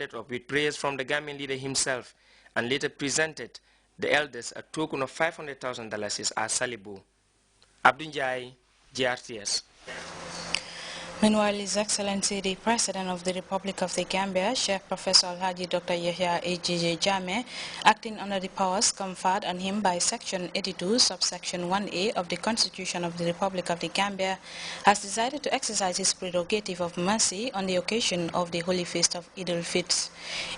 started off with prayers from the Gambian leader himself and later presented the elders a token of $500,000 as Salibu. Abdunjai, Grts. Meanwhile, His Excellency the President of the Republic of the Gambia, Sheikh Professor Alhaji Dr. Yahya A.J.J. Jammeh, acting under the powers conferred on him by Section 82, subsection 1A of the Constitution of the Republic of the Gambia, has decided to exercise his prerogative of mercy on the occasion of the Holy Feast of Eid al-Fitr.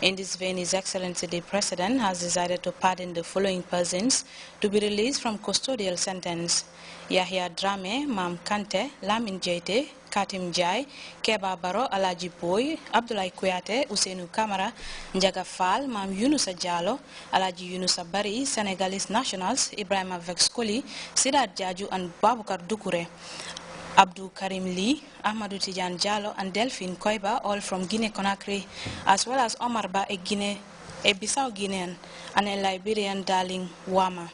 In this vein, His Excellency the President has decided to pardon the following persons to be released from custodial sentence: Yahya Drame, Mam Kante, Lamin Jaite, Katim Jai, Keba Baro, Alaji Boy, Abdullah Kuyate, Usenu Kamara, Njaga Fall, Mam Yunusa Jallo, Alaji Yunusa Bari, Senegalese nationals, Ibrahima Vexkoli, Sidat Jaju and Babukar Dukure, Abdul Karim Lee, Ahmadou Tijan Jallo and Delphine Koiba, all from Guinea-Conakry, as well as Omar Ba, a Bissau Guinean, and a Liberian Darling Wama.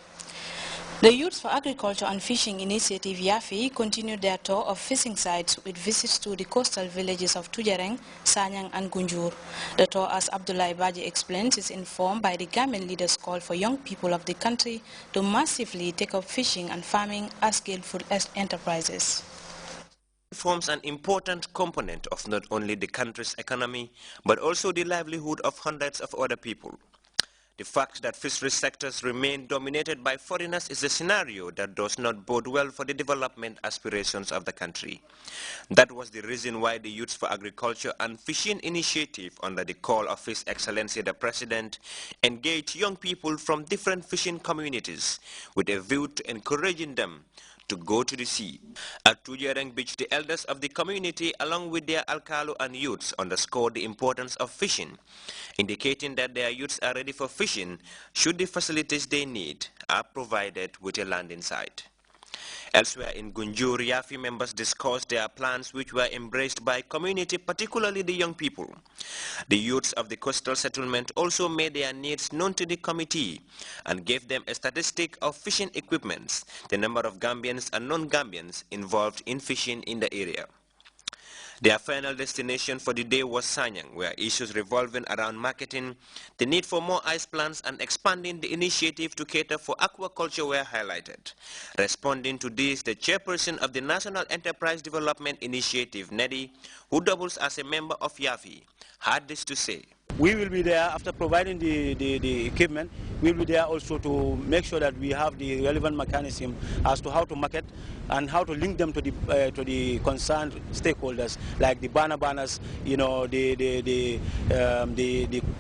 The Youth for Agriculture and Fishing Initiative YAFI continued their tour of fishing sites with visits to the coastal villages of Tujareng, Sanyang and Gunjur. The tour, as Abdullah Baji explains, is informed by the Gambian leaders' call for young people of the country to massively take up fishing and farming as skillful enterprises. It forms an important component of not only the country's economy, but also the livelihood of hundreds of other people. The fact that fisheries sectors remain dominated by foreigners is a scenario that does not bode well for the development aspirations of the country. That was the reason why the Youth for Agriculture and Fishing Initiative, under the call of His Excellency the President, engaged young people from different fishing communities with a view to encouraging them to go to the sea. At Tujareng Beach, the elders of the community, along with their alcalo and youths, underscored the importance of fishing, indicating that their youths are ready for fishing should the facilities they need are provided with a landing site. Elsewhere in Gunjur, YAFI members discussed their plans, which were embraced by community, particularly the young people. The youths of the coastal settlement also made their needs known to the committee and gave them a statistic of fishing equipments, the number of Gambians and non-Gambians involved in fishing in the area. Their final destination for the day was Sanyang, where issues revolving around marketing, the need for more ice plants, and expanding the initiative to cater for aquaculture were highlighted. Responding to this, the chairperson of the National Enterprise Development Initiative, NEDI, who doubles as a member of YAFI, had this to say. We will be there after providing the equipment. We will be there also to make sure that we have the relevant mechanism as to how to market and how to link them to the concerned stakeholders, like the banners, you know, the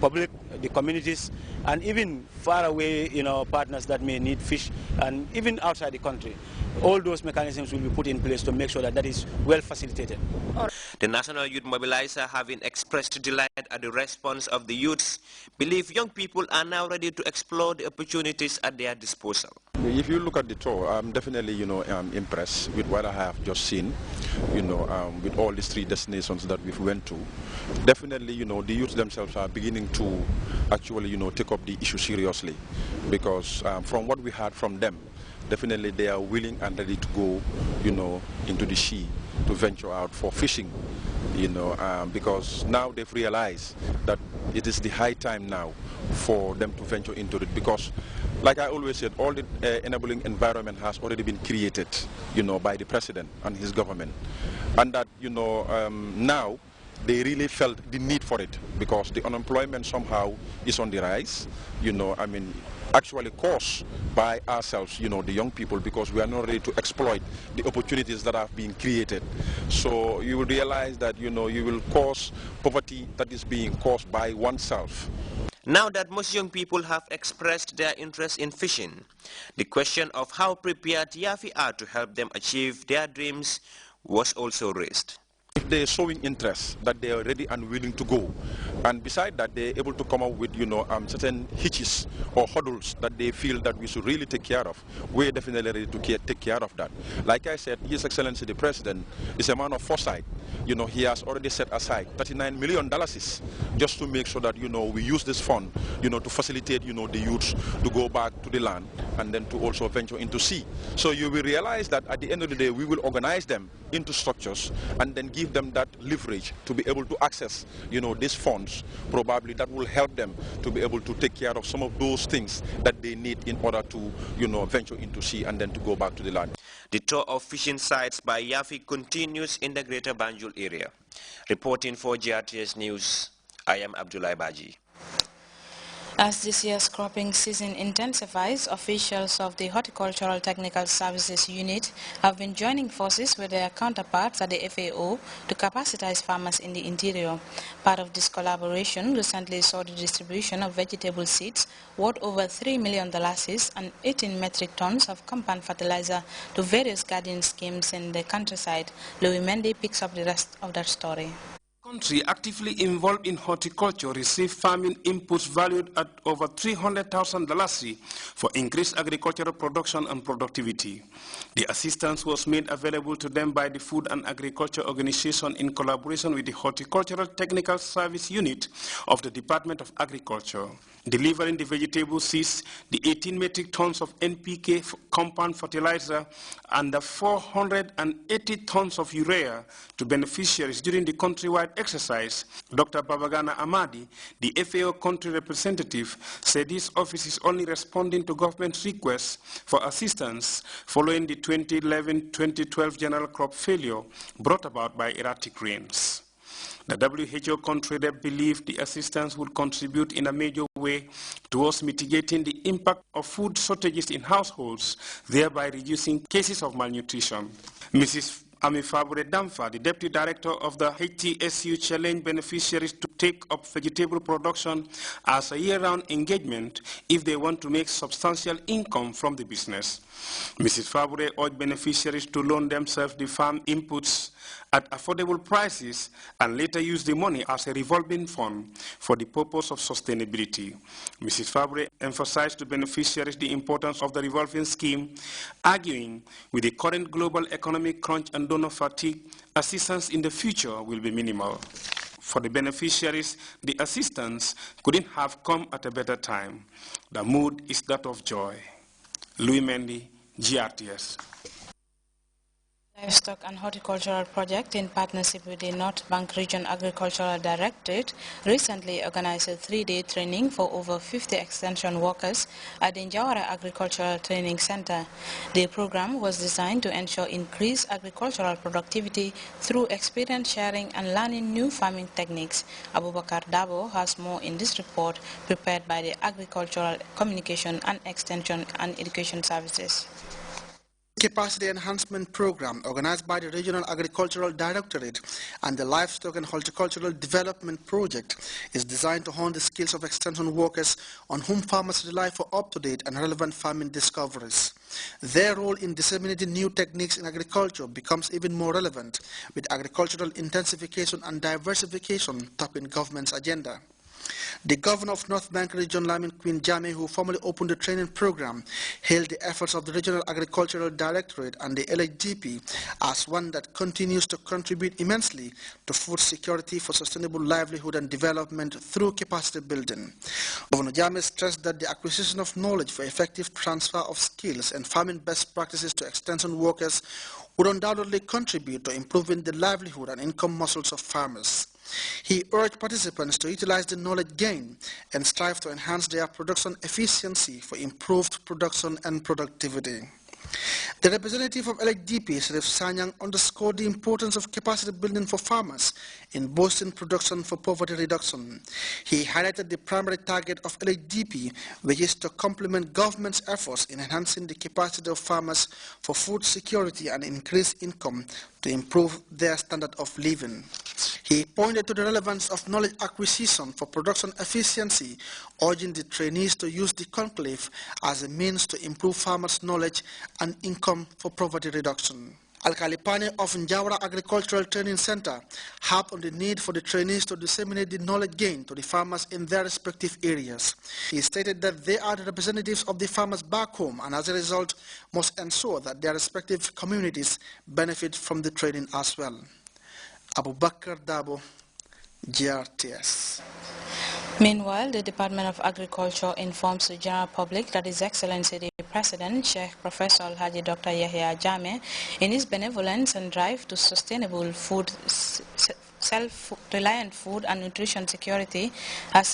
public, the communities, and even far away, you know, partners that may need fish, and even outside the country. All those mechanisms will be put in place to make sure that that is well facilitated. The National Youth Mobilizer, having expressed delight at the response of the youths, believe young people are now ready to explore the opportunities at their disposal. If you look at the tour, I'm definitely, impressed with what I have just seen, with all these 3 destinations that we've went to. Definitely, the youths themselves are beginning to actually, take up the issue seriously, because from what we heard from them, definitely they are willing and ready to go, into the sea to venture out for fishing, because now they've realized that it is the high time now for them to venture into it, because like I always said, all the enabling environment has already been created, by the president and his government, and that, now they really felt the need for it, because the unemployment somehow is on the rise, actually caused by ourselves, the young people, because we are not ready to exploit the opportunities that have been created. So you will realize that, you will cause poverty that is being caused by oneself. Now that most young people have expressed their interest in fishing, the question of how prepared YAFI are to help them achieve their dreams was also raised. If they are showing interest, that they are ready and willing to go, and beside that they are able to come up with certain hitches or hurdles that they feel that we should really take care of, we are definitely ready to take care of that. Like I said, His Excellency the President is a man of foresight. He has already set aside $39 million just to make sure that we use this fund to facilitate the youths to go back to the land and then to also venture into sea. So you will realize that at the end of the day, we will organize them into structures and then give them that leverage to be able to access, these funds. Probably that will help them to be able to take care of some of those things that they need in order to, venture into sea and then to go back to the land. The tour of fishing sites by Yafi continues in the Greater Banjul area. Reporting for Grts News, I am Abdullah Baji. As this year's cropping season intensifies, officials of the Horticultural Technical Services Unit have been joining forces with their counterparts at the FAO to capacitize farmers in the interior. Part of this collaboration recently saw the distribution of vegetable seeds worth over $3 million and 18 metric tons of compound fertilizer to various garden schemes in the countryside. Louis Mendy picks up the rest of that story. Country actively involved in horticulture receive farming inputs valued at over $300,000 for increased agricultural production and productivity. The assistance was made available to them by the Food and Agriculture Organization in collaboration with the Horticultural Technical Service Unit of the Department of Agriculture, delivering the vegetable seeds, the 18 metric tons of NPK compound fertilizer, and the 480 tons of urea to beneficiaries during the countrywide exercise. Dr. Babagana Amadi, the FAO country representative, said his office is only responding to government requests for assistance following the 2011-2012 general crop failure brought about by erratic rains. The WHO country rep believed the assistance would contribute in a major way towards mitigating the impact of food shortages in households, thereby reducing cases of malnutrition. Mrs. Ami Fabre Damfa, the Deputy Director of the HTSU, challenged beneficiaries to take up vegetable production as a year-round engagement if they want to make substantial income from the business. Mrs. Fabre urged beneficiaries to loan themselves the farm inputs at affordable prices and later use the money as a revolving fund for the purpose of sustainability. Mrs. Fabre emphasized to beneficiaries the importance of the revolving scheme, arguing with the current global economic crunch and donor fatigue, assistance in the future will be minimal. For the beneficiaries, the assistance couldn't have come at a better time. The mood is that of joy. Louis Mendy, GRTS. Livestock and Horticultural Project, in partnership with the North Bank Region Agricultural Directorate, recently organized a 3-day training for over 50 extension workers at the Njawara Agricultural Training Center. The program was designed to ensure increased agricultural productivity through experience sharing and learning new farming techniques. Abubakar Dabo has more in this report prepared by the Agricultural Communication and Extension and Education Services. Capacity Enhancement Program organized by the Regional Agricultural Directorate and the Livestock and Horticultural Development Project is designed to hone the skills of extension workers on whom farmers rely for up-to-date and relevant farming discoveries. Their role in disseminating new techniques in agriculture becomes even more relevant with agricultural intensification and diversification topping government's agenda. The governor of North Bank Region, Lamin Queen Jame, who formally opened the training program, hailed the efforts of the Regional Agricultural Directorate and the LHDP as one that continues to contribute immensely to food security for sustainable livelihood and development through capacity building. Governor Jame stressed that the acquisition of knowledge for effective transfer of skills and farming best practices to extension workers would undoubtedly contribute to improving the livelihood and income muscles of farmers. He urged participants to utilize the knowledge gained and strive to enhance their production efficiency for improved production and productivity. The representative of LHDP, Sharif Sanyang, underscored the importance of capacity building for farmers in boosting production for poverty reduction. He highlighted the primary target of LHDP, which is to complement government's efforts in enhancing the capacity of farmers for food security and increased income to improve their standard of living. He pointed to the relevance of knowledge acquisition for production efficiency, urging the trainees to use the conclave as a means to improve farmers' knowledge and income for poverty reduction. Alkalipane of Njawara Agricultural Training Center harped on the need for the trainees to disseminate the knowledge gained to the farmers in their respective areas. He stated that they are the representatives of the farmers back home and as a result must ensure that their respective communities benefit from the training as well. Abubakar Dabo, GRTS. Meanwhile, the Department of Agriculture informs the general public that His Excellency the President, Sheikh Professor Haji Dr. Yahya Jammeh, in his benevolence and drive to sustainable food, self-reliant food and nutrition security, has